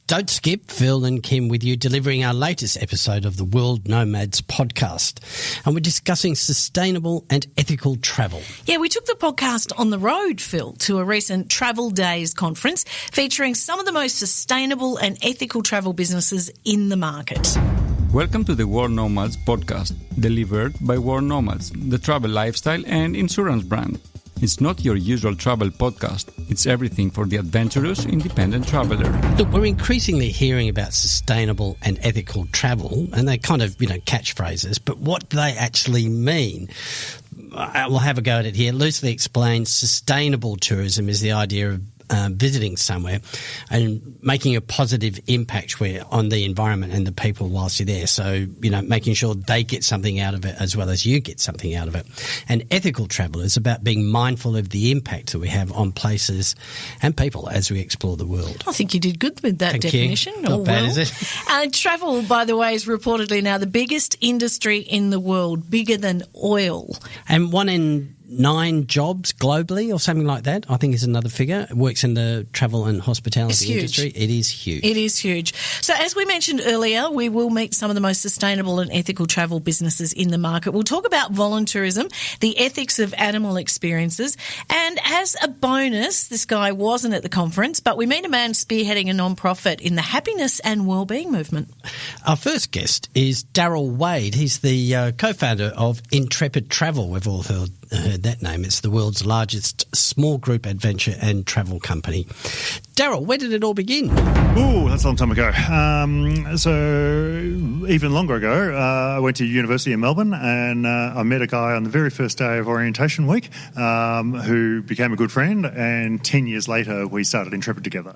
Don't skip, Phil and Kim with you, delivering our latest episode of the World Nomads Podcast. And we're discussing sustainable and ethical travel. Yeah, we took the podcast on the road, Phil, to a recent Travel Days conference featuring some of the most sustainable and ethical travel businesses in the market. Welcome to the World Nomads Podcast, delivered by World Nomads, the travel lifestyle and insurance brand. It's not your usual travel podcast. It's everything for the adventurous, independent traveler. Look, we're increasingly hearing about sustainable and ethical travel, and they're kind of, catchphrases, but what do they actually mean? We'll have a go at it here. Loosely explained, sustainable tourism is the idea of visiting somewhere and making a positive impact on the environment and the people whilst you're there. So, making sure they get something out of it as well as you get something out of it. And ethical travel is about being mindful of the impact that we have on places and people as we explore the world. I think you did good with that definition. Not bad, is it? Travel, by the way, is reportedly now the biggest industry in the world, bigger than oil. And 1 in 9 jobs globally or something like that, I think is another figure. It works in the travel and hospitality industry. It is huge. It is huge. So as we mentioned earlier, we will meet some of the most sustainable and ethical travel businesses in the market. We'll talk about voluntourism, the ethics of animal experiences, and as a bonus, this guy wasn't at the conference, but we meet a man spearheading a non-profit in the happiness and wellbeing movement. Our first guest is Daryl Wade. He's the co-founder of Intrepid Travel. We've all heard that name. It's the world's largest small group adventure and travel company. Daryl, where did it all begin? Oh, that's a long time ago. So even longer ago, I went to university in Melbourne and I met a guy on the very first day of orientation week who became a good friend, and 10 years later we started Intrepid together.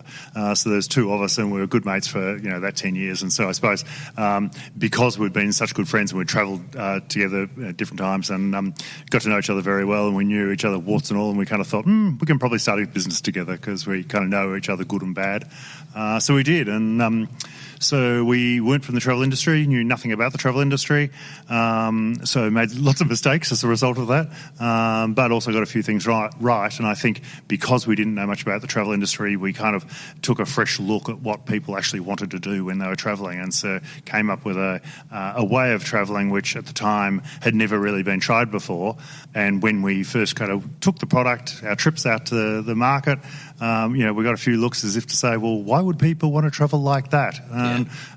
So there's 2 of us and we were good mates for that 10 years. And so I suppose because we'd been such good friends and we'd travelled together at different times and got to know each other very well, and we knew each other warts and all, and we kind of thought, we can probably start a business together because we kind of know each other good and bad. So we did, and so we weren't from the travel industry, knew nothing about the travel industry, so made lots of mistakes as a result of that, but also got a few things right. And I think because we didn't know much about the travel industry, we kind of took a fresh look at what people actually wanted to do when they were travelling, and so came up with a way of travelling which at the time had never really been tried before. And when we first kind of took the product, our trips out to the market, we got a few looks as if to say, well, why would people want to travel like that?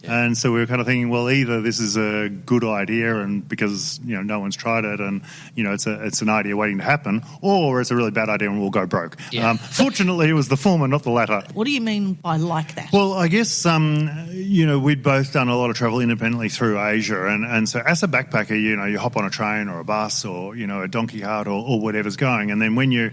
And so we were kind of thinking, well, either this is a good idea and because, no one's tried it and, it's an idea waiting to happen, or it's a really bad idea and we'll go broke. Yeah. Fortunately, it was the former, not the latter. What do you mean by like that? Well, I guess, we'd both done a lot of travel independently through Asia. And so as a backpacker, you hop on a train or a bus or, a donkey cart or whatever's going. And then when you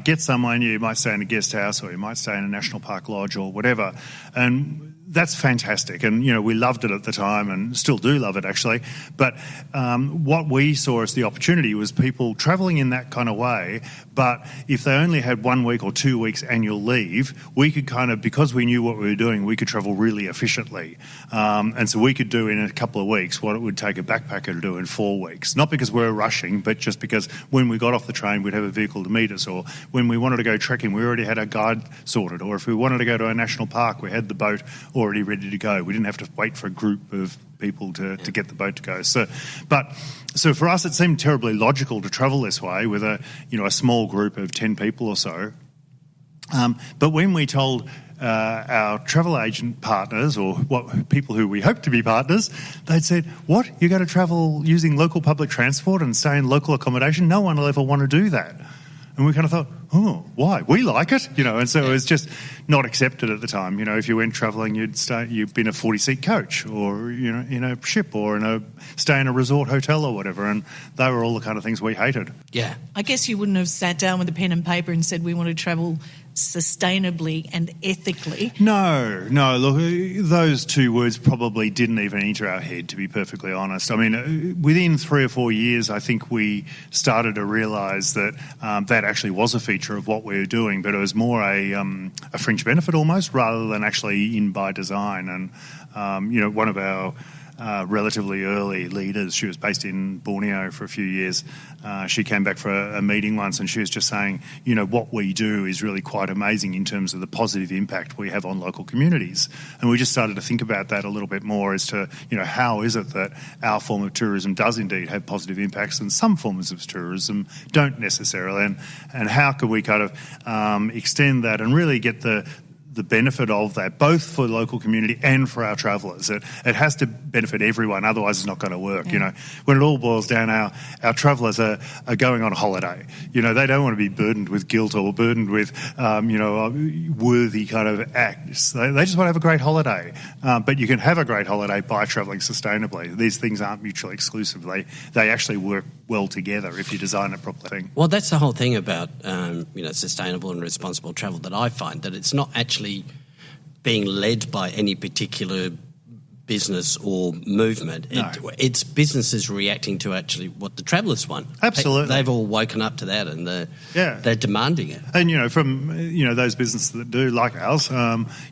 get somewhere, you might stay in a guest house or you might stay in a national park lodge or whatever. And that's fantastic. And, we loved it at the time and still do love it, actually. But what we saw as the opportunity was people travelling in that kind of way. But if they only had 1 week or 2 weeks annual leave, we could because we knew what we were doing, we could travel really efficiently. And so we could do in a couple of weeks what it would take a backpacker to do in 4 weeks. Not because we're rushing, but just because when we got off the train, we'd have a vehicle to meet us. Or when we wanted to go trekking, we already had our guide sorted. Or if we wanted to go to a national park, we had the boat already ready to go. We didn't have to wait for a group of people to get the boat to go. So for us, it seemed terribly logical to travel this way with a small group of 10 people or so. But when we told our travel agent partners or people who we hope to be partners, they'd said, what, you're going to travel using local public transport and stay in local accommodation? No one will ever want to do that. And we kind of thought, oh, why? We like it, and so it was just not accepted at the time. If you went travelling, you'd be in a 40-seat coach or, in a ship or stay in a resort hotel or whatever, and they were all the kind of things we hated. Yeah. I guess you wouldn't have sat down with a pen and paper and said we want to travel sustainably and ethically. No, look, those 2 words probably didn't even enter our head, to be perfectly honest. I mean, within 3 or 4 years, I think we started to realise that that actually was a feature of what we were doing, but it was more a fringe benefit almost rather than actually in by design. And, one of our relatively early leaders. She was based in Borneo for a few years. She came back for a meeting once, and she was just saying, what we do is really quite amazing in terms of the positive impact we have on local communities. And we just started to think about that a little bit more as to, how is it that our form of tourism does indeed have positive impacts and some forms of tourism don't necessarily, and how can we kind of extend that and really get the benefit of that, both for the local community and for our travellers. It has to benefit everyone, otherwise it's not going to work. Yeah. When it all boils down, our travellers are going on a holiday. They don't want to be burdened with guilt or burdened with, worthy kind of acts. They just want to have a great holiday. But you can have a great holiday by travelling sustainably. These things aren't mutually exclusive. They actually work well together if you design it properly. Well, that's the whole thing about sustainable and responsible travel, that I find that it's not actually being led by any particular business or movement. No. It's businesses reacting to actually what the travellers want. Absolutely. They've all woken up to that, and they're demanding it. And, from, those businesses that do, like ours,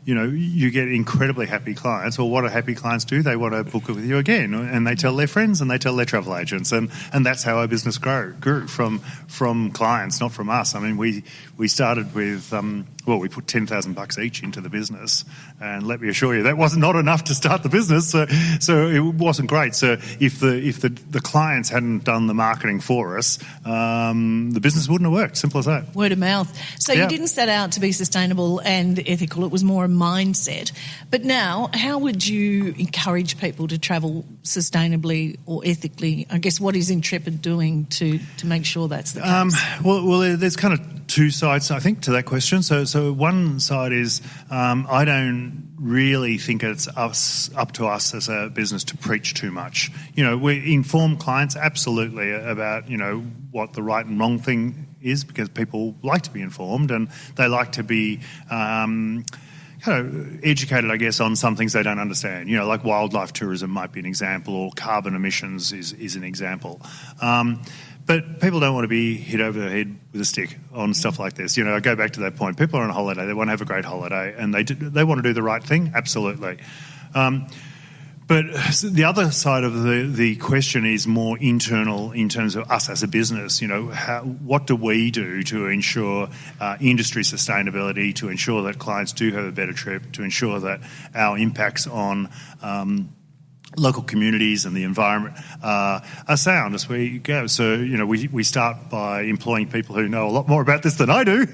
you get incredibly happy clients. Well, what do happy clients do? They want to book it with you again, and they tell their friends and they tell their travel agents. And that's how our business grew from clients, not from us. I mean, we started with... we put $10,000 each into the business, and let me assure you, that was not enough to start the business. So it wasn't great. So if the clients hadn't done the marketing for us, the business wouldn't have worked. Simple as that. Word of mouth. So you didn't set out to be sustainable and ethical. It was more a mindset. But now, how would you encourage people to travel sustainably or ethically? I guess, what is Intrepid doing to make sure that's the case? Well, there's kind of two sides, I think, to that question. So one side is I don't really think it's up to us as a business to preach too much. We inform clients absolutely about, what the right and wrong thing is, because people like to be informed and they like to be kind of educated, I guess, on some things they don't understand. Like wildlife tourism might be an example, or carbon emissions is an example. But people don't want to be hit over the head with a stick on stuff like this. I go back to that point. People are on a holiday. They want to have a great holiday, and they want to do the right thing. Absolutely. But the other side of the question is more internal in terms of us as a business. What do we do to ensure industry sustainability, to ensure that clients do have a better trip, to ensure that our impacts on local communities and the environment are sound as we go. So, we start by employing people who know a lot more about this than I do,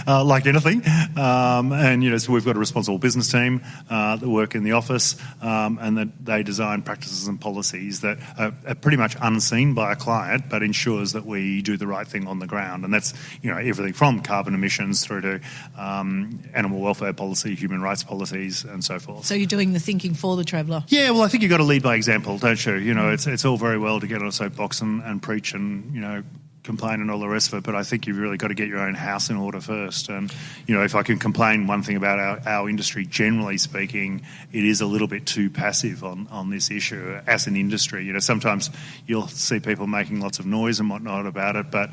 like anything. So we've got a responsible business team that work in the office, and that they design practices and policies that are pretty much unseen by a client, but ensures that we do the right thing on the ground. And that's, everything from carbon emissions through to animal welfare policy, human rights policies, and so forth. So you're doing the thinking for the traveller? Yeah, well, I think you've got to lead by example, don't you? It's all very well to get on a soapbox and preach and, complain and all the rest of it, but I think you've really got to get your own house in order first. And, if I can complain one thing about our industry, generally speaking, it is a little bit too passive on this issue as an industry. Sometimes you'll see people making lots of noise and whatnot about it, but,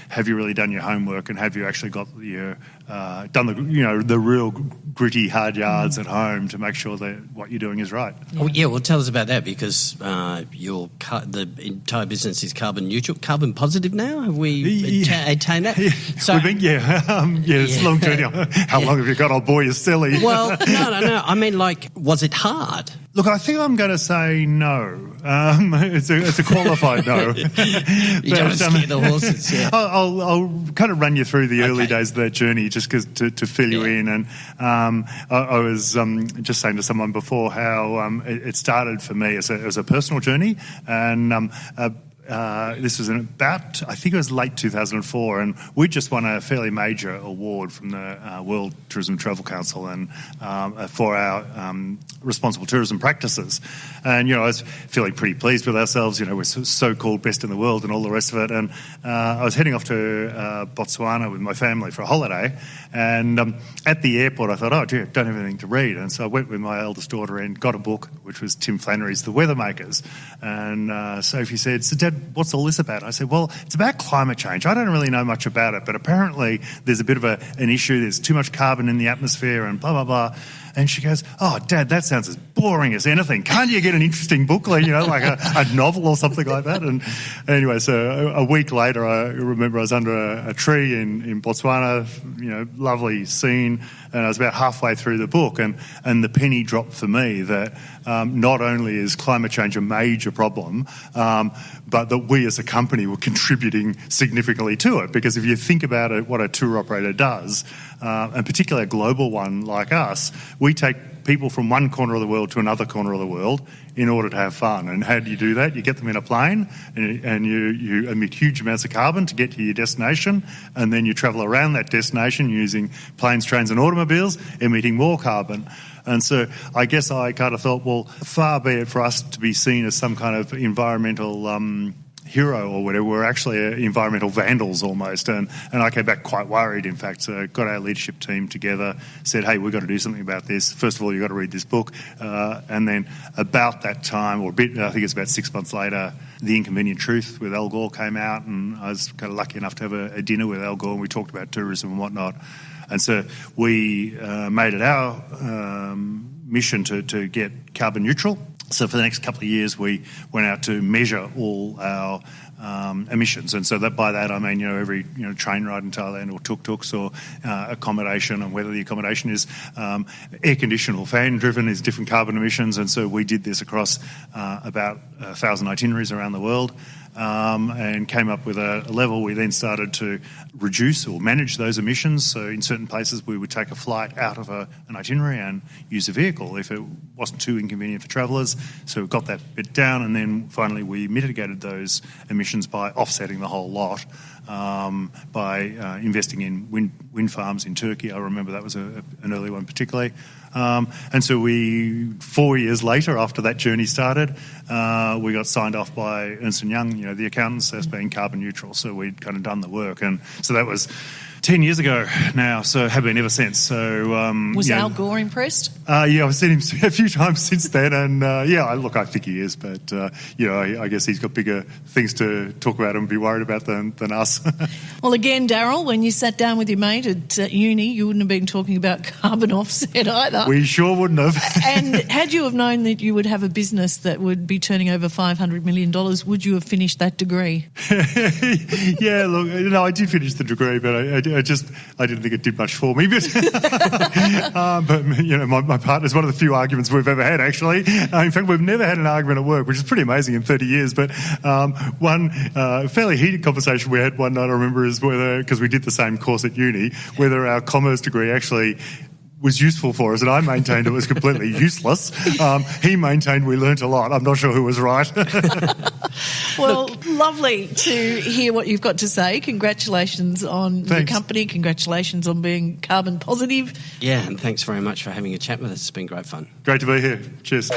have you really done your homework, and have you actually got your done the real gritty hard yards at home to make sure that what you're doing is right? Well, tell us about that, because the entire business is carbon neutral, carbon positive now. Have we attained that? So, it's a long journey. How long have you got? Old boy, you're silly. Well, no. I mean, was it hard? Look, I think I'm going to say no. It's a qualified no. You don't want to scare the horses. Yeah. I'll kind of run you through the early days of that journey, just to fill you in. And I was just saying to someone before how it started for me as a personal journey, and this was I think it was late 2004, and we just won a fairly major award from the World Tourism Travel Council and for our responsible tourism practices. And, I was feeling pretty pleased with ourselves. We're so-called best in the world and all the rest of it. And I was heading off to Botswana with my family for a holiday. And at the airport, I thought, oh, gee, I don't have anything to read. And so I went with my eldest daughter and got a book, which was Tim Flannery's The Weathermakers. And Sophie said, so Dad, what's all this about? I said, well, it's about climate change. I don't really know much about it, but apparently there's a bit of an issue. There's too much carbon in the atmosphere and blah, blah, blah. And she goes, "Oh, Dad, that sounds as boring as anything. Can't you get an interesting book, like a novel or something like that?" And anyway, so a week later, I remember I was under a tree in Botswana, lovely scene, and I was about halfway through the book, and the penny dropped for me that not only is climate change a major problem, but that we as a company were contributing significantly to it. Because if you think about it, what a tour operator does, and particularly a global one like us, we take people from one corner of the world to another corner of the world in order to have fun. And how do you do that? You get them in a plane and you emit huge amounts of carbon to get to your destination, and then you travel around that destination using planes, trains and automobiles, emitting more carbon. And so I guess I kind of thought, well, far be it for us to be seen as some kind of environmental hero or whatever. We're actually environmental vandals almost. And I came back quite worried, in fact. So got our leadership team together, said, hey, we've got to do something about this. First of all, you've got to read this book. And then about that time, or a bit, I think it's about 6 months later, The Inconvenient Truth with Al Gore came out, and I was kind of lucky enough to have a dinner with Al Gore, and we talked about tourism and whatnot. And so we made it our mission to get carbon neutral. So for the next couple of years, we went out to measure all our emissions. And so that by that, I mean, every train ride in Thailand or tuk-tuks or accommodation, and whether the accommodation is air-conditioned or fan-driven is different carbon emissions. And so we did this across about 1,000 itineraries around the world. And came up with a level. We then started to reduce or manage those emissions. So in certain places we would take a flight out of an itinerary and use a vehicle if it wasn't too inconvenient for travellers. So we got that bit down, and then finally we mitigated those emissions by offsetting the whole lot, by investing in wind farms in Turkey. I remember that was an early one particularly. And so 4 years later, after that journey started, we got signed off by Ernst & Young, the accountants, as being carbon neutral. So we'd kind of done the work. And so that was 10 years ago now, so have been ever since. So was Al Gore impressed? Yeah, I've seen him a few times since then, and I think he is, but I guess he's got bigger things to talk about and be worried about than us. Well, again, Daryl, when you sat down with your mate at uni, you wouldn't have been talking about carbon offset either. We sure wouldn't have. And had you have known that you would have a business that would be turning over $500 million, would you have finished that degree? Yeah, look, I did finish the degree, but I didn't think it did much for me. But, my partner's one of the few arguments we've ever had, actually. In fact, we've never had an argument at work, which is pretty amazing in 30 years. But one fairly heated conversation we had one night, I remember, is whether, because we did the same course at uni, whether our commerce degree actually was useful for us, and I maintained it was completely useless. He maintained we learnt a lot. I'm not sure who was right. Well, lovely to hear what you've got to say. Congratulations on your company. Congratulations on being carbon positive. Yeah, and thanks very much for having a chat with us. It's been great fun. Great to be here. Cheers.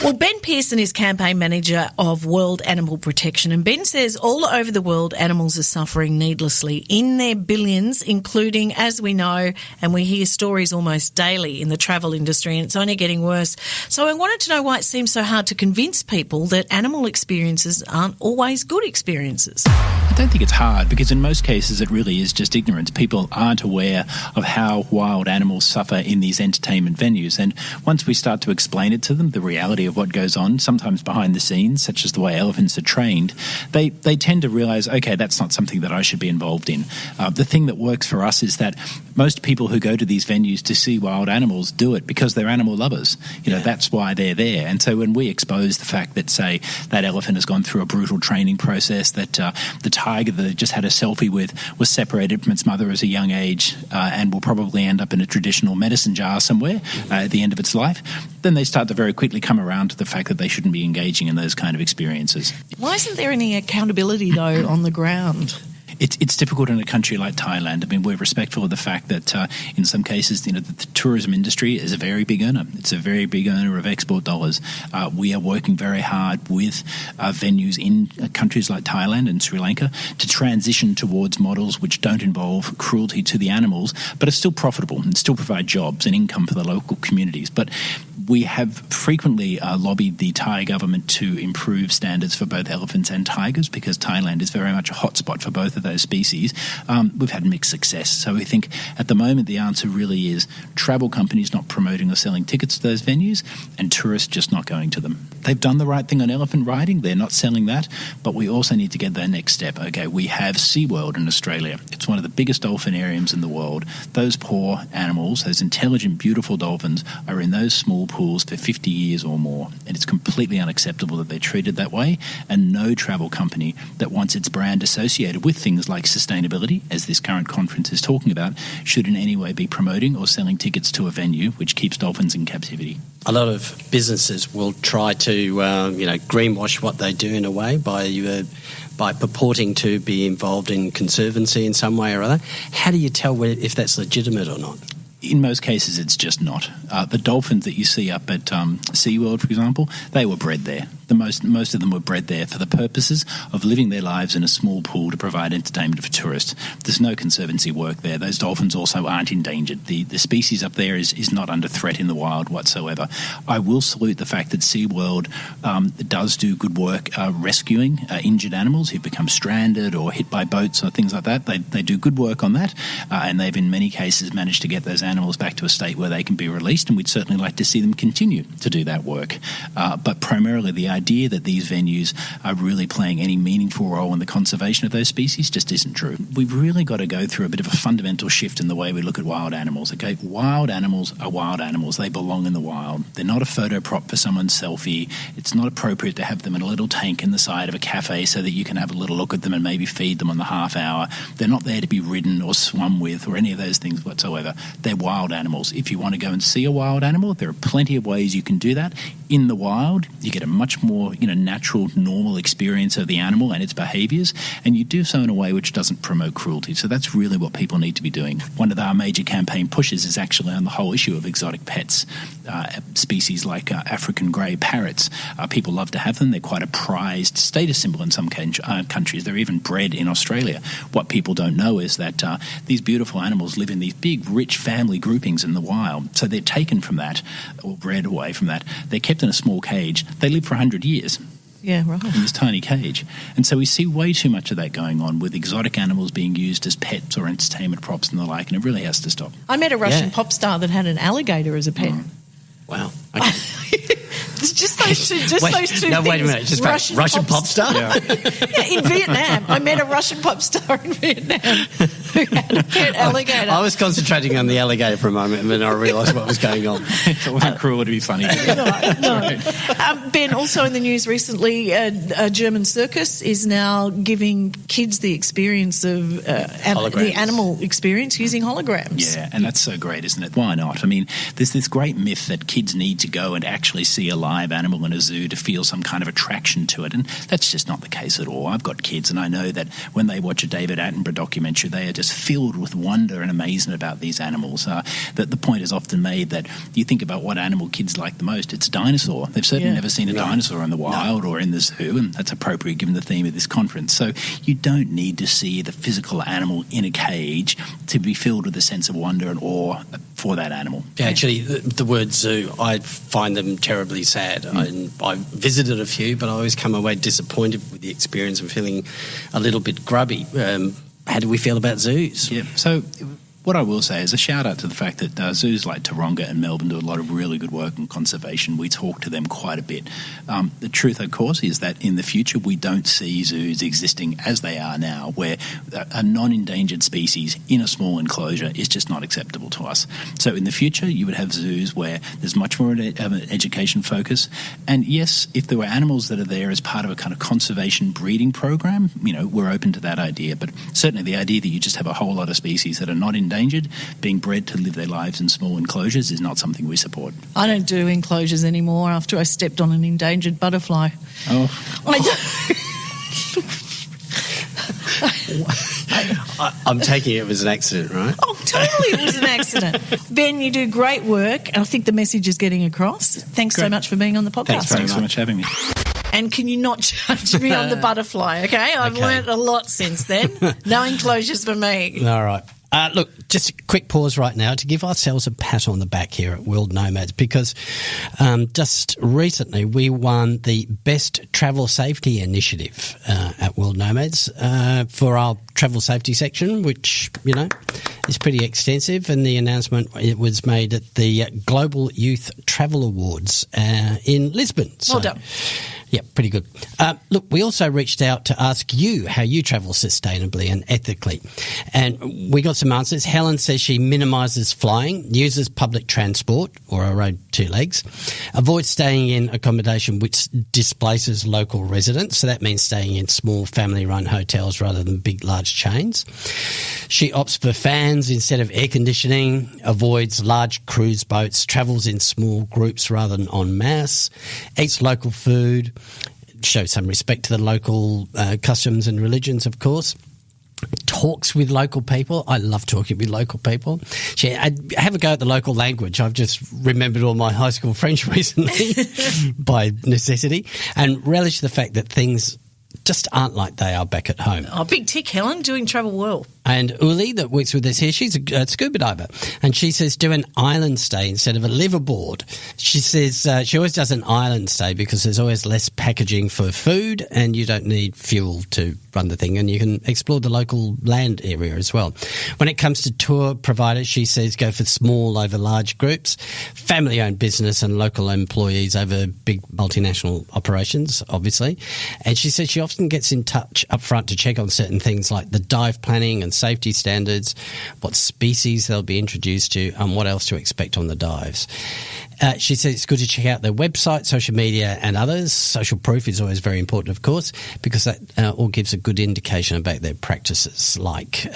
Well, Ben Pearson is campaign manager of World Animal Protection, and Ben says all over the world animals are suffering needlessly in their billions, including, as we know, and we hear stories almost daily in the travel industry, and it's only getting worse. So I wanted to know why it seems so hard to convince people that animal experiences aren't always good experiences. I don't think it's hard, because in most cases it really is just ignorance. People aren't aware of how wild animals suffer in these entertainment venues, and once we start to explain it to them, the reality of what goes on, sometimes behind the scenes, such as the way elephants are trained, they tend to realise, okay, that's not something that I should be involved in. The thing that works for us is that most people who go to these venues to see wild animals do it because they're animal lovers. That's why they're there. And so when we expose the fact that, say, that elephant has gone through a brutal training process, that the tiger that it just had a selfie with was separated from its mother as a young age and will probably end up in a traditional medicine jar somewhere at the end of its life, then they start to very quickly come around to the fact that they shouldn't be engaging in those kind of experiences. Why isn't there any accountability, though, on the ground? It's difficult in a country like Thailand. I mean, we're respectful of the fact that in some cases, the tourism industry is a very big earner. It's a very big earner of export dollars. We are working very hard with venues in countries like Thailand and Sri Lanka to transition towards models which don't involve cruelty to the animals, but are still profitable and still provide jobs and income for the local communities. But we have frequently lobbied the Thai government to improve standards for both elephants and tigers, because Thailand is very much a hotspot for both of those species, we've had mixed success. So we think at the moment the answer really is travel companies not promoting or selling tickets to those venues and tourists just not going to them. They've done the right thing on elephant riding. They're not selling that. But we also need to get that next step. Okay, we have SeaWorld in Australia. It's one of the biggest dolphinariums in the world. Those poor animals, those intelligent, beautiful dolphins, are in those small pools for 50 years or more. And it's completely unacceptable that they're treated that way. And no travel company that wants its brand associated with things like sustainability, as this current conference is talking about, should in any way be promoting or selling tickets to a venue which keeps dolphins in captivity. A lot of businesses will try to, greenwash what they do in a way by purporting to be involved in conservancy in some way or other. How do you tell if that's legitimate or not? In most cases, it's just not. The dolphins that you see up at SeaWorld, for example, they were bred there. Most of them were bred there for the purposes of living their lives in a small pool to provide entertainment for tourists. There's no conservancy work there. Those dolphins also aren't endangered. The species up there is not under threat in the wild whatsoever. I will salute the fact that SeaWorld does do good work rescuing injured animals who've become stranded or hit by boats or things like that. They do good work on that, and they've in many cases managed to get those animals back to a state where they can be released, and we'd certainly like to see them continue to do that work. But primarily the idea that these venues are really playing any meaningful role in the conservation of those species just isn't true. We've really got to go through a bit of a fundamental shift in the way we look at wild animals. Okay, wild animals are wild animals. They belong in the wild. They're not a photo prop for someone's selfie. It's not appropriate to have them in a little tank in the side of a cafe so that you can have a little look at them and maybe feed them on the half hour. They're not there to be ridden or swum with or any of those things whatsoever. They're wild animals. If you want to go and see a wild animal, there are plenty of ways you can do that. In the wild, you get a much more natural, normal experience of the animal and its behaviours, and you do so in a way which doesn't promote cruelty. So that's really what people need to be doing. One of our major campaign pushes is actually on the whole issue of exotic pets. Species like African grey parrots. People love to have them. They're quite a prized status symbol in some countries. They're even bred in Australia. What people don't know is that these beautiful animals live in these big, rich family groupings in the wild. So they're taken from that, or bred away from that. They're kept in a small cage. They live for 100 years. Yeah, right. In this tiny cage. And so we see way too much of that going on with exotic animals being used as pets or entertainment props and the like, and it really has to stop. I met a Russian pop star that had an alligator as a pet. Wow. Okay. Just those two. No, things. wait a minute. Just Russian pop star? Yeah, in Vietnam. I met a Russian pop star in Vietnam who had a pet alligator. I was concentrating on the alligator for a moment, and then I realised what was going on. It wasn't cruel to be funny. No. Ben, also in the news recently, a German circus is now giving kids the experience of the animal experience using holograms. Yeah, and that's so great, isn't it? Why not? I mean, there's this great myth that kids need to go and actually see a live animal in a zoo to feel some kind of attraction to it, and that's just not the case at all. I've got kids, and I know that when they watch a David Attenborough documentary, they are just filled with wonder and amazement about these animals. That the point is often made that you think about what animal kids like the most, it's a dinosaur. They've certainly never seen a dinosaur in the wild or in the zoo, and that's appropriate given the theme of this conference. So you don't need to see the physical animal in a cage to be filled with a sense of wonder and awe for that animal. Yeah, actually, the word zoo, I find them terribly sad. I visited a few, but I always come away disappointed with the experience and feeling a little bit grubby. How do we feel about zoos? Yeah, so what I will say is a shout out to the fact that zoos like Taronga and Melbourne do a lot of really good work in conservation. We talk to them quite a bit. The truth, of course, is that in the future we don't see zoos existing as they are now, where a non-endangered species in a small enclosure is just not acceptable to us. So in the future you would have zoos where there's much more of an education focus. And yes, if there were animals that are there as part of a kind of conservation breeding program, we're open to that idea. But certainly the idea that you just have a whole lot of species that are not endangered being bred to live their lives in small enclosures is not something we support. I don't do enclosures anymore after I stepped on an endangered butterfly. I'm taking it was an accident, right? Oh, totally, it was an accident. Ben, you do great work, and I think the message is getting across. Thanks so much for being on the podcast. Thanks so much for having me. And can you not judge me on the butterfly, okay? I've learnt a lot since then. No enclosures for me. All right. Look, just a quick pause right now to give ourselves a pat on the back here at World Nomads, because just recently we won the Best Travel Safety Initiative at World Nomads for our travel safety section, which, is pretty extensive. And the announcement, it was made at the Global Youth Travel Awards in Lisbon. Well done. Yeah, pretty good. Look, we also reached out to ask you how you travel sustainably and ethically. And we got some answers. Helen says she minimises flying, uses public transport or her own two legs, avoids staying in accommodation which displaces local residents. So that means staying in small family-run hotels rather than big, large chains. She opts for fans instead of air conditioning, avoids large cruise boats, travels in small groups rather than en masse, eats local food, show some respect to the local customs and religions, of course. Talks with local people. I love talking with local people. I have a go at the local language. I've just remembered all my high school French recently by necessity, and relish the fact that things just aren't like they are back at home. Oh, big tick, Helen, doing travel well. And Uli, that works with us here, she's a scuba diver, and she says do an island stay instead of a liveaboard. She says she always does an island stay because there's always less packaging for food and you don't need fuel to run the thing, and you can explore the local land area as well. When it comes to tour providers, she says go for small over large groups, family-owned business and local employees over big multinational operations, obviously. And she says she often gets in touch up front to check on certain things like the dive planning and safety standards, what species they'll be introduced to, and what else to expect on the dives. She says it's good to check out their website, social media and others. Social proof is always very important, of course, because that all gives a good indication about their practices. Like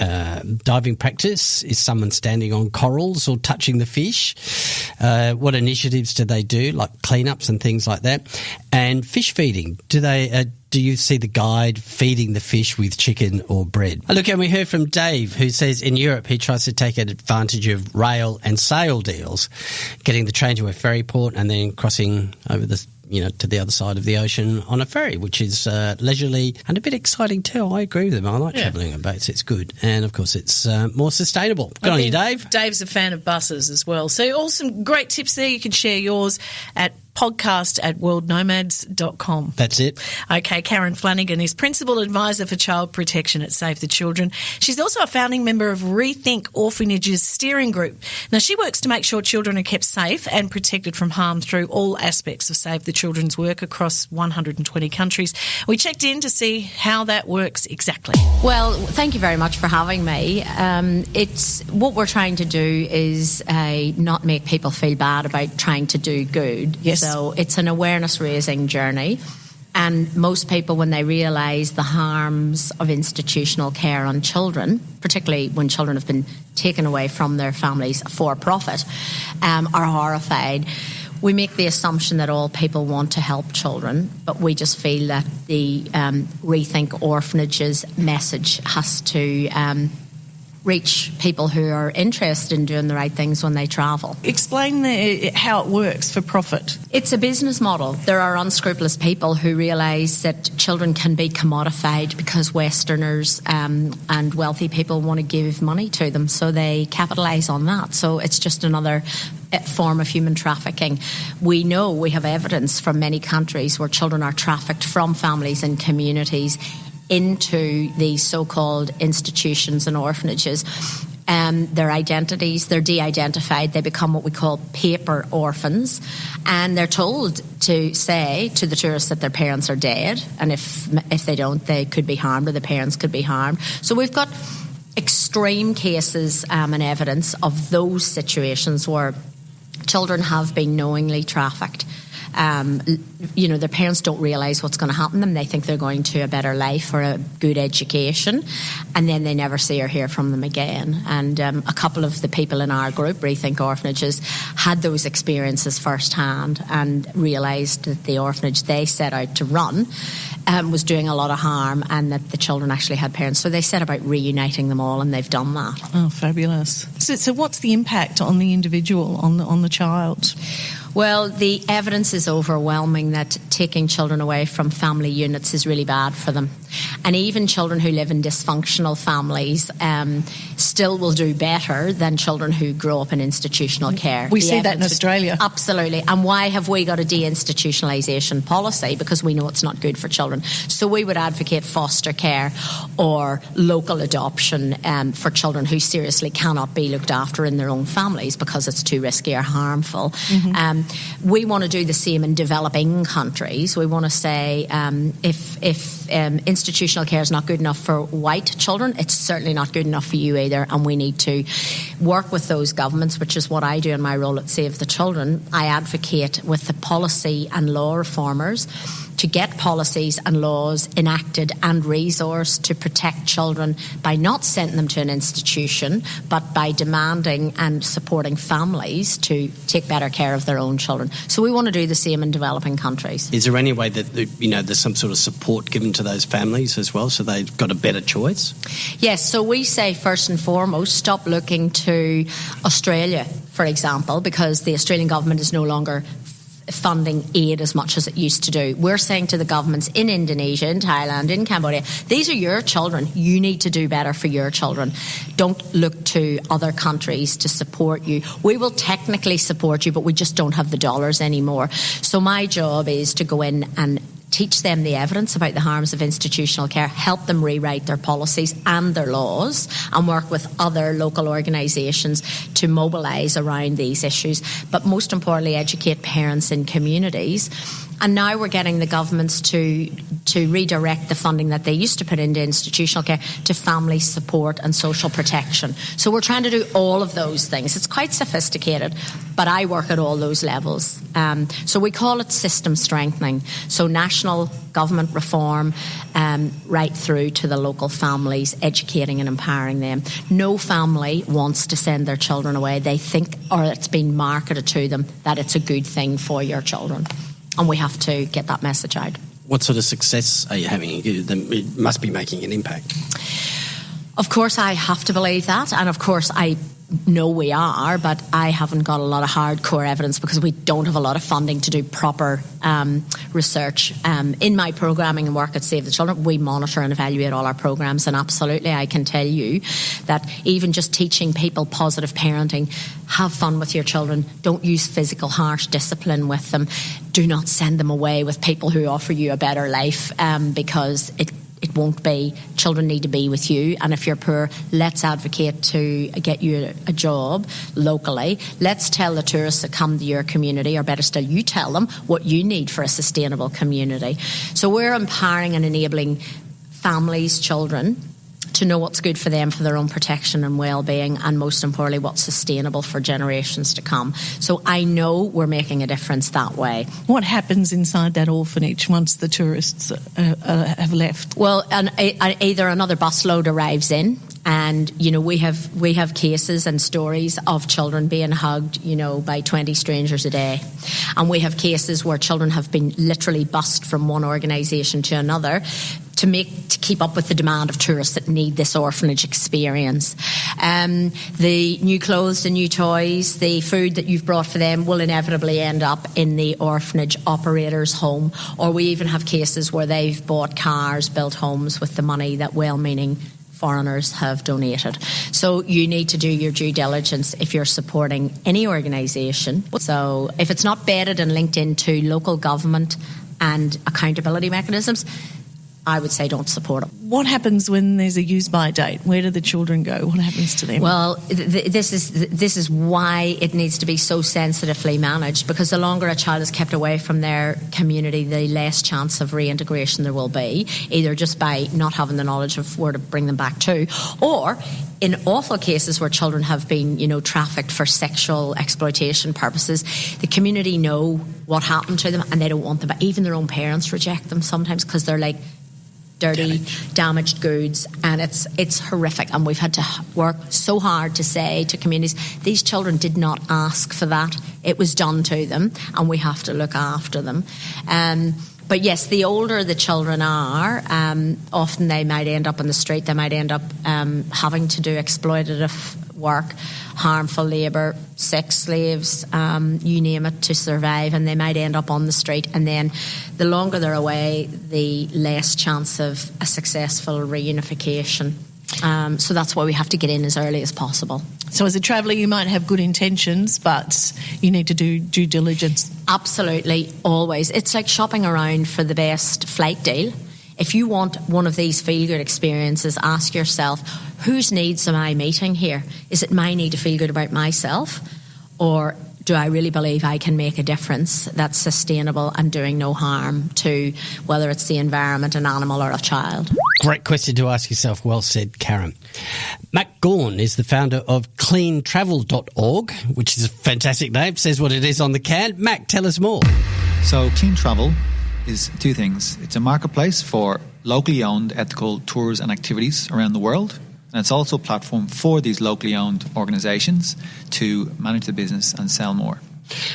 diving practice, is someone standing on corals or touching the fish? What initiatives do they do, like cleanups and things like that? And fish feeding, do you see the guide feeding the fish with chicken or bread? Look, and we heard from Dave, who says in Europe he tries to take advantage of rail and sail deals, getting the train to a ferry port and then crossing over to the other side of the ocean on a ferry, which is leisurely and a bit exciting too. I agree with them. I like travelling on boats. It's good. And, of course, it's more sustainable. Good on you, Dave. Dave's a fan of buses as well. So all some great tips there. You can share yours at podcast@worldnomads.com. That's it. Okay, Karen Flanagan is Principal Advisor for Child Protection at Save the Children. She's also a founding member of Rethink Orphanage's steering group. Now, she works to make sure children are kept safe and protected from harm through all aspects of Save the Children's work across 120 countries. We checked in to see how that works exactly. Well, thank you very much for having me. It's what we're trying to do is not make people feel bad about trying to do good. Yes. So it's an awareness-raising journey. And most people, when they realise the harms of institutional care on children, particularly when children have been taken away from their families for profit, are horrified. We make the assumption that all people want to help children, but we just feel that the Rethink Orphanages message has to reach people who are interested in doing the right things when they travel. Explain how it works for profit. It's a business model. There are unscrupulous people who realise that children can be commodified because Westerners and wealthy people want to give money to them, so they capitalise on that. So it's just another form of human trafficking. We know, we have evidence from many countries where children are trafficked from families and communities into these so-called institutions and orphanages. Their identities, they're de-identified. They become what we call paper orphans, and they're told to say to the tourists that their parents are dead, and if they don't, they could be harmed, or the parents could be harmed. So we've got extreme cases and evidence of those situations where children have been knowingly trafficked. Their parents don't realise what's going to happen to them. They think they're going to a better life or a good education, and then they never see or hear from them again. And a couple of the people in our group, Rethink Orphanages, had those experiences firsthand and realised that the orphanage they set out to run was doing a lot of harm, and that the children actually had parents. So they set about reuniting them all, and they've done that. Oh, fabulous. So what's the impact on the individual, on the child? Well, the evidence is overwhelming that taking children away from family units is really bad for them. And even children who live in dysfunctional families still will do better than children who grow up in institutional care. We see that in Australia. Absolutely. And why have we got a deinstitutionalisation policy? Because we know it's not good for children. So we would advocate foster care or local adoption for children who seriously cannot be looked after in their own families because it's too risky or harmful. We want to do the same in developing countries. We want to say if institutional care is not good enough for white children, it's certainly not good enough for you either, and we need to work with those governments, which is what I do in my role at Save the Children. I advocate with the policy and law reformers to get policies and laws enacted and resourced to protect children by not sending them to an institution, but by demanding and supporting families to take better care of their own children. So we want to do the same in developing countries. Is there any way that there's some sort of support given to those families as well, so they've got a better choice? Yes, so we say first and foremost, stop looking to Australia, for example, because the Australian government is no longer funding aid as much as it used to do. We're saying to the governments in Indonesia, in Thailand, in Cambodia, these are your children. You need to do better for your children. Don't look to other countries to support you. We will technically support you, but we just don't have the dollars anymore. So my job is to go in and teach them the evidence about the harms of institutional care, help them rewrite their policies and their laws, and work with other local organisations to mobilise around these issues. But most importantly, educate parents in communities. And now we're getting the governments to redirect the funding that they used to put into institutional care to family support and social protection. So we're trying to do all of those things. It's quite sophisticated, but I work at all those levels. So we call it system strengthening. So national government reform right through to the local families, educating and empowering them. No family wants to send their children away. They think, or it's been marketed to them, that it's a good thing for your children. And we have to get that message out. What sort of success are you having? It must be making an impact. Of course, I have to believe that. And of course, I know we are, but I haven't got a lot of hardcore evidence because we don't have a lot of funding to do proper research. In my programming and work at Save the Children, we monitor and evaluate all our programs, and absolutely I can tell you that even just teaching people positive parenting, have fun with your children, don't use physical harsh discipline with them, do not send them away with people who offer you a better life because it won't be. Children need to be with you, and if you're poor, let's advocate to get you a job locally. Let's tell the tourists that come to your community, or better still, you tell them what you need for a sustainable community. So we're empowering and enabling families, children, to know what's good for them for their own protection and well-being, and most importantly, what's sustainable for generations to come. So I know we're making a difference that way. What happens inside that orphanage once the tourists have left? Well, either another busload arrives in, and we have cases and stories of children being hugged, by 20 strangers a day, and we have cases where children have been literally bussed from one organisation to another to keep up with the demand of tourists that need this orphanage experience. The new clothes, the new toys, the food that you've brought for them will inevitably end up in the orphanage operator's home, or we even have cases where they've bought cars, built homes with the money that well-meaning foreigners have donated. So you need to do your due diligence if you're supporting any organisation. So if it's not bedded and linked into local government and accountability mechanisms, I would say don't support it. What happens when there's a use-by date? Where do the children go? What happens to them? Well, this is why it needs to be so sensitively managed, because the longer a child is kept away from their community, the less chance of reintegration there will be, either just by not having the knowledge of where to bring them back to, or in awful cases where children have been, trafficked for sexual exploitation purposes. The community know what happened to them and they don't want them back. Even their own parents reject them sometimes because they're like dirty, damaged goods, and it's horrific. And we've had to work so hard to say to communities, these children did not ask for that. It was done to them, and we have to look after them. But yes, the older the children are, often they might end up on the street. They might end up having to do exploitative work, harmful labour, sex slaves, you name it, to survive, and they might end up on the street. And then the longer they're away, the less chance of a successful reunification. So that's why we have to get in as early as possible. So as a traveller, you might have good intentions, but you need to do due diligence. Absolutely, always. It's like shopping around for the best flight deal. If you want one of these feel-good experiences, ask yourself, whose needs am I meeting here? Is it my need to feel good about myself? Or do I really believe I can make a difference that's sustainable and doing no harm to whether it's the environment, an animal or a child? Great question to ask yourself. Well said, Karen. Mac Gawn is the founder of cleantravel.org, which is a fantastic name, says what it is on the can. Mac, tell us more. So Clean Travel is two things. It's a marketplace for locally owned ethical tours and activities around the world. And it's also a platform for these locally owned organisations to manage the business and sell more.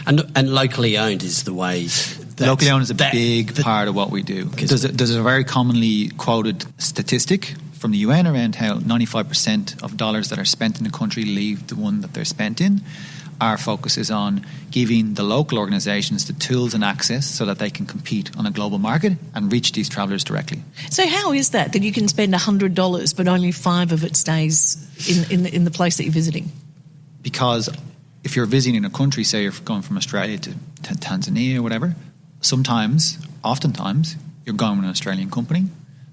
And locally owned is the way... Locally owned is a big part of what we do. There's a very commonly quoted statistic from the UN around how 95% of dollars that are spent in a country leave the one that they're spent in. Our focus is on giving the local organisations the tools and access so that they can compete on a global market and reach these travellers directly. So how is that you can spend $100 but only $5 of it stays in the place that you're visiting? Because if you're visiting a country, say you're going from Australia to Tanzania or whatever, oftentimes, you're going with an Australian company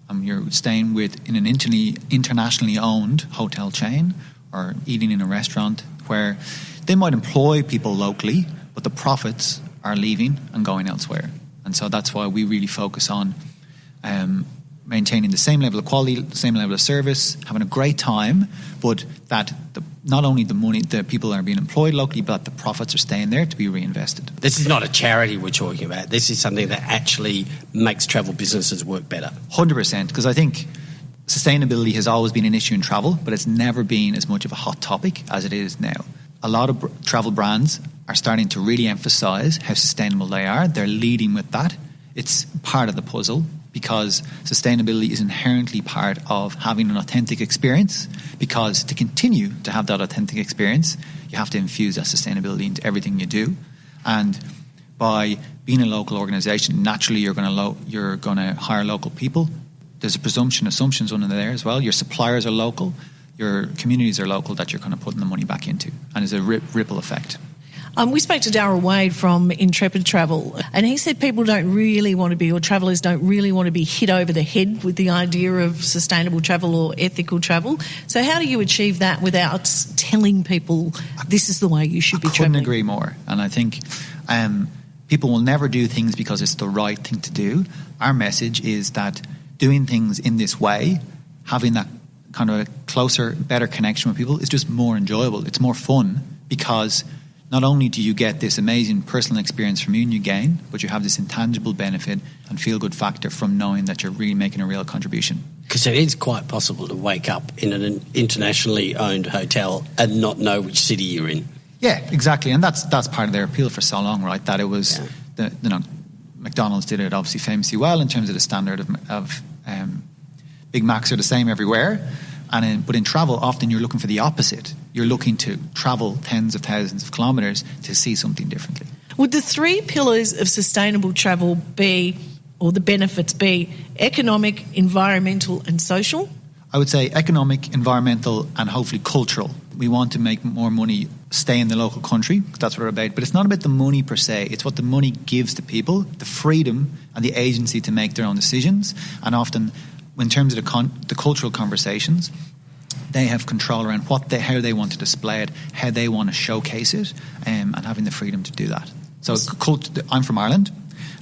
and you're staying in an internationally owned hotel chain or eating in a restaurant where they might employ people locally, but the profits are leaving and going elsewhere. And so that's why we really focus on maintaining the same level of quality, the same level of service, having a great time, but that not only the people are being employed locally, but the profits are staying there to be reinvested. This is not a charity we're talking about. This is something that actually makes travel businesses work better. 100%, because I think sustainability has always been an issue in travel, but it's never been as much of a hot topic as it is now. A lot of travel brands are starting to really emphasise how sustainable they are. They're leading with that. It's part of the puzzle because sustainability is inherently part of having an authentic experience, because to continue to have that authentic experience, you have to infuse that sustainability into everything you do. And by being a local organisation, naturally you're going to hire local people. There's assumptions under there as well. Your suppliers are local. Your communities are local that you're kind of putting the money back into, and there's a ripple effect. We spoke to Darryl Wade from Intrepid Travel, and he said people don't really want to be, or travellers don't really want to be hit over the head with the idea of sustainable travel or ethical travel. So how do you achieve that without telling people this is the way you should be travelling? I couldn't agree more. And I think people will never do things because it's the right thing to do. Our message is that doing things in this way, having that kind of a closer, better connection with people, is just more enjoyable. It's more fun because not only do you get this amazing personal experience from you gain, but you have this intangible benefit and feel-good factor from knowing that you're really making a real contribution. Because it is quite possible to wake up in an internationally owned hotel and not know which city you're in. Yeah, exactly. And that's part of their appeal for so long, right? That it was, McDonald's did it obviously famously well in terms of the standard of Big Macs are the same everywhere. But in travel, often you're looking for the opposite. You're looking to travel tens of thousands of kilometres to see something differently. Would the three pillars of sustainable travel be, or the benefits be, economic, environmental and social? I would say economic, environmental and hopefully cultural. We want to make more money, stay in the local country, because that's what we're about. But it's not about the money per se. It's what the money gives to people, the freedom and the agency to make their own decisions. And often, in terms of the cultural conversations, they have control around how they want to display it, how they want to showcase it, and having the freedom to do that. So I'm from Ireland,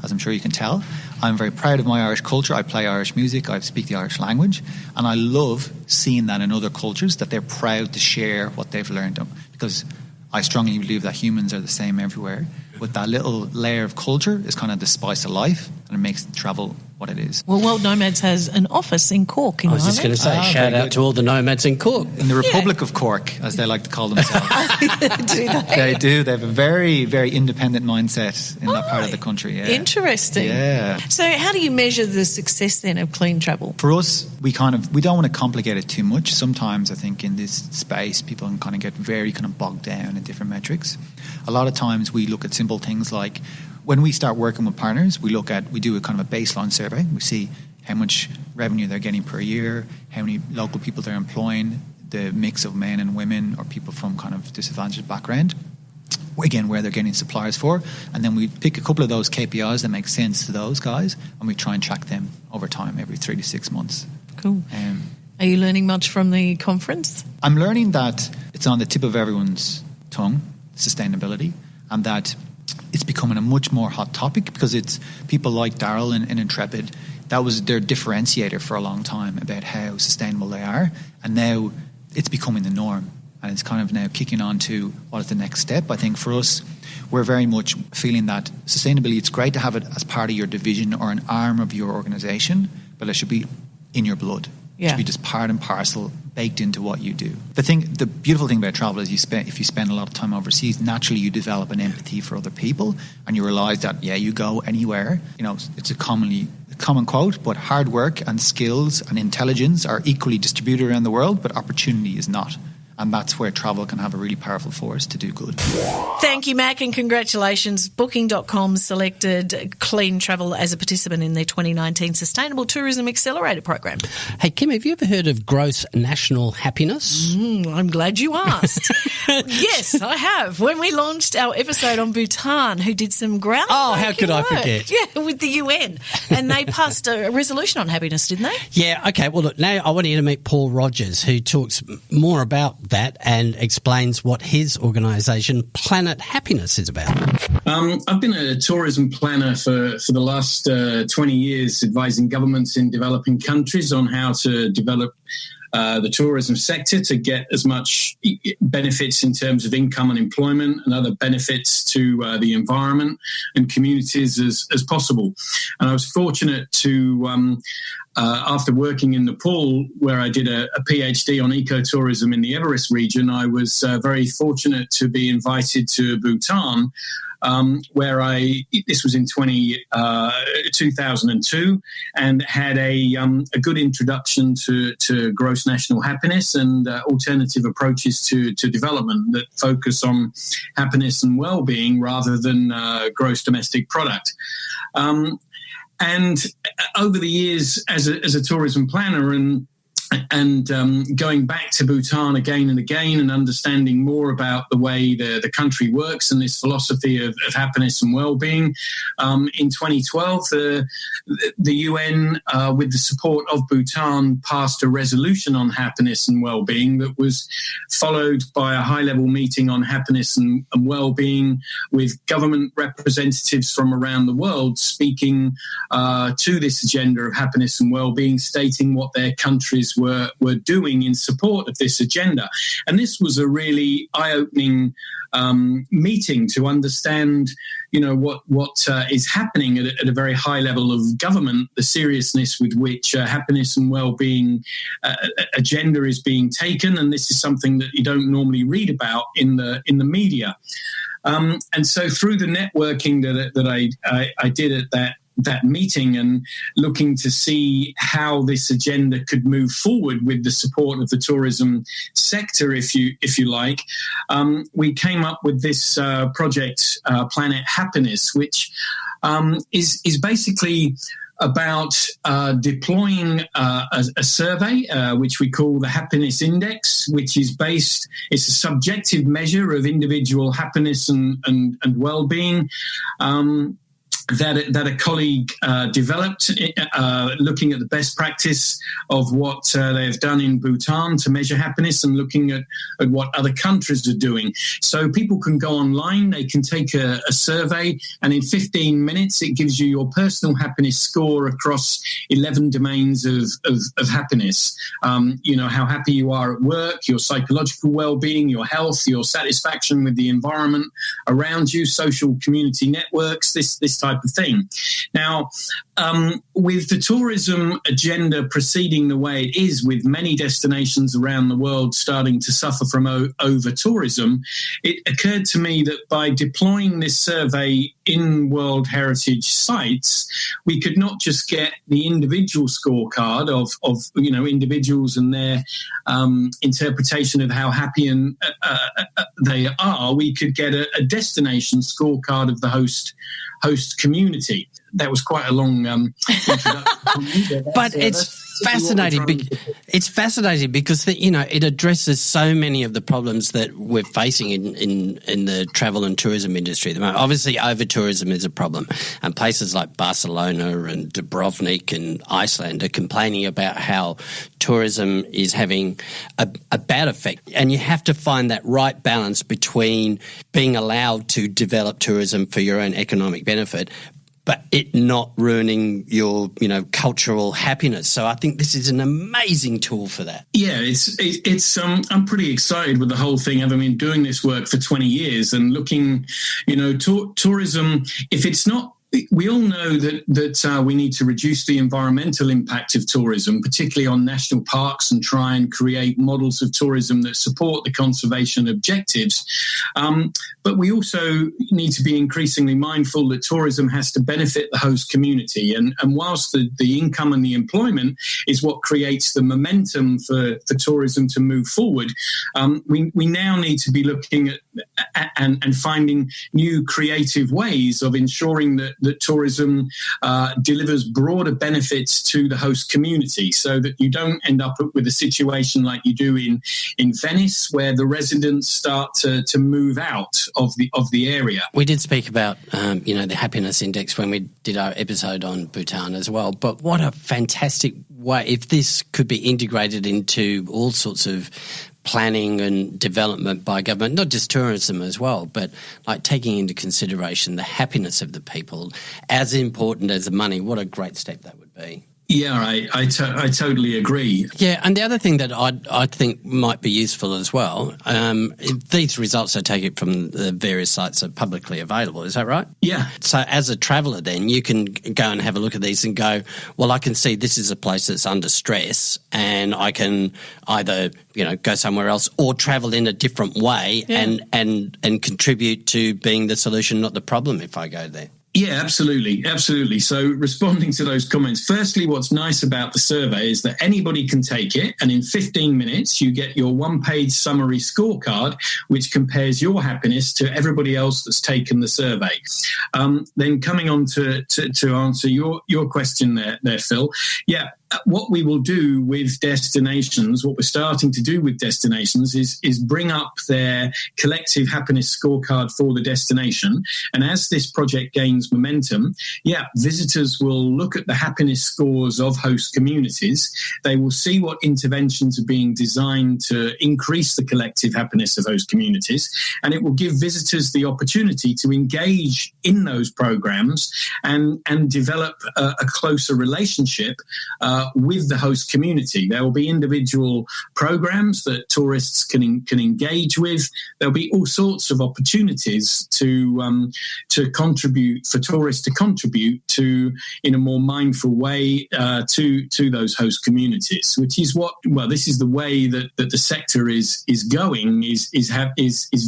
as I'm sure you can tell. I'm very proud of my Irish culture. I play Irish music, I speak the Irish language, and I love seeing that in other cultures, that they're proud to share what they've learned. Because I strongly believe that humans are the same everywhere. But that little layer of culture is kind of the spice of life, and it makes travel what it is. Well, World Nomads has an office in Cork. I was just going to say, shout out to all the nomads in Cork. In the Republic of Cork, as they like to call themselves. Do they? They do. They have a very, very independent mindset in that part of the country. Yeah. Interesting. Yeah. So how do you measure the success then of clean travel? For us, we don't want to complicate it too much. Sometimes I think in this space, people can kind of get very kind of bogged down in different metrics. A lot of times we look at simple things like when we start working with partners, we do a kind of a baseline survey. We see how much revenue they're getting per year, how many local people they're employing, the mix of men and women or people from kind of disadvantaged background. Again, where they're getting suppliers for. And then we pick a couple of those KPIs that make sense to those guys and we try and track them over time, every 3 to 6 months. Cool. Are you learning much from the conference? I'm learning that it's on the tip of everyone's tongue, sustainability, and that it's becoming a much more hot topic because it's people like Daryl and Intrepid. That was their differentiator for a long time about how sustainable they are. And now it's becoming the norm. And it's kind of now kicking on to what is the next step. I think for us, we're very much feeling that sustainability, it's great to have it as part of your division or an arm of your organisation, but it should be in your blood. It should be just part and parcel, baked into what you do. The beautiful thing about travel is if you spend a lot of time overseas, naturally you develop an empathy for other people and you realise that, you go anywhere. It's a common quote, but hard work and skills and intelligence are equally distributed around the world, but opportunity is not. And that's where travel can have a really powerful force to do good. Thank you, Mac, and congratulations. Booking.com selected clean travel as a participant in their 2019 Sustainable Tourism Accelerator program. Hey, Kim, have you ever heard of gross national happiness? I'm glad you asked. Yes, I have. When we launched our episode on Bhutan, who did some groundbreaking how could work. I forget? Yeah, with the UN. And they passed a resolution on happiness, didn't they? Yeah, okay. Well, look, now I want you to meet Paul Rogers, who talks more about that and explains what his organisation Planet Happiness is about. I've been a tourism planner for the last 20 years, advising governments in developing countries on how to develop the tourism sector to get as much benefits in terms of income and employment and other benefits to the environment and communities as possible. And I was fortunate to, after working in Nepal, where I did a PhD on ecotourism in the Everest region, I was very fortunate to be invited to Bhutan, where this was in 2002, and had a good introduction to gross national happiness and alternative approaches to development that focus on happiness and well-being rather than gross domestic product. And over the years, as a tourism planner and going back to Bhutan again and again and understanding more about the way the country works and this philosophy of happiness and well-being. In 2012, the UN, with the support of Bhutan, passed a resolution on happiness and well-being that was followed by a high-level meeting on happiness and well-being with government representatives from around the world speaking to this agenda of happiness and well-being, stating what their countries were doing in support of this agenda. And this was a really eye-opening meeting to understand, what is happening at a very high level of government, the seriousness with which happiness and well-being agenda is being taken. And this is something that you don't normally read about in the media. And so through the networking that I did at that meeting and looking to see how this agenda could move forward with the support of the tourism sector, if you like, we came up with this project, Planet Happiness, which is basically about deploying a survey, which we call the Happiness Index, which is it's a subjective measure of individual happiness and well-being, that a colleague developed, looking at the best practice of what they have done in Bhutan to measure happiness and looking at what other countries are doing. So people can go online, they can take a survey, and in 15 minutes it gives you your personal happiness score across 11 domains of happiness. How happy you are at work, your psychological well-being, your health, your satisfaction with the environment around you, social community networks, this type type of thing. Now, with the tourism agenda proceeding the way it is, with many destinations around the world starting to suffer from over-tourism, it occurred to me that by deploying this survey in World Heritage sites, we could not just get the individual scorecard of individuals and their interpretation of how happy and they are. We could get a destination scorecard of the host community. That was quite a long introduction. But it's fascinating. It's fascinating because it addresses so many of the problems that we're facing in the travel and tourism industry at the moment. Obviously, over-tourism is a problem, and places like Barcelona and Dubrovnik and Iceland are complaining about how tourism is having a bad effect. And you have to find that right balance between being allowed to develop tourism for your own economic benefit, but it not ruining your, cultural happiness. So I think this is an amazing tool for that. Yeah, it's I'm pretty excited with the whole thing. Having been doing this work for 20 years and looking, tourism, if it's not, we all know that we need to reduce the environmental impact of tourism, particularly on national parks, and try and create models of tourism that support the conservation objectives. But we also need to be increasingly mindful that tourism has to benefit the host community. And whilst the income and the employment is what creates the momentum for tourism to move forward, we now need to be looking at and finding new creative ways of ensuring that tourism delivers broader benefits to the host community, so that you don't end up with a situation like you do in Venice, where the residents start to move out of the area. We did speak about the happiness index when we did our episode on Bhutan as well. But what a fantastic way, if this could be integrated into all sorts of planning and development by government, not just tourism as well, but like taking into consideration the happiness of the people as important as the money. What a great step that would be. Yeah, I totally agree. Yeah, and the other thing that I think might be useful as well, these results I take it from the various sites are publicly available, is that right? Yeah. So as a traveller then, you can go and have a look at these and go, well, I can see this is a place that's under stress, and I can either, go somewhere else or travel in a different way and contribute to being the solution, not the problem, if I go there. Yeah, absolutely. Absolutely. So responding to those comments, firstly, what's nice about the survey is that anybody can take it, and in 15 minutes, you get your one-page summary scorecard, which compares your happiness to everybody else that's taken the survey. Then coming on to answer your question there, Phil. Yeah. What we will do with destinations, what we're starting to do with destinations is bring up their collective happiness scorecard for the destination. And as this project gains momentum, visitors will look at the happiness scores of host communities. They will see what interventions are being designed to increase the collective happiness of host communities. And it will give visitors the opportunity to engage in those programs and develop a closer relationship with the host community. There will be individual programs that tourists can engage with. There'll be all sorts of opportunities to contribute, for tourists to contribute to, in a more mindful way, to those host communities, which is this is the way that the sector is going, is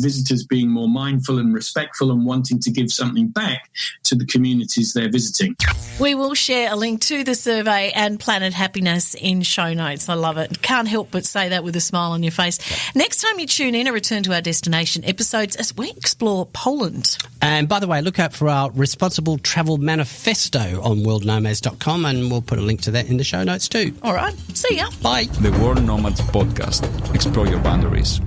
visitors being more mindful and respectful and wanting to give something back to the communities they're visiting. We will share a link to the survey and Planet Happiness in show notes. I love it. Can't help but say that with a smile on your face. Next time you tune in, a return to our destination episodes as we explore Poland. And by the way, look out for our Responsible Travel Manifesto on worldnomads.com, and we'll put a link to that in the show notes too. All right. See ya. Bye. The World Nomads Podcast. Explore your boundaries.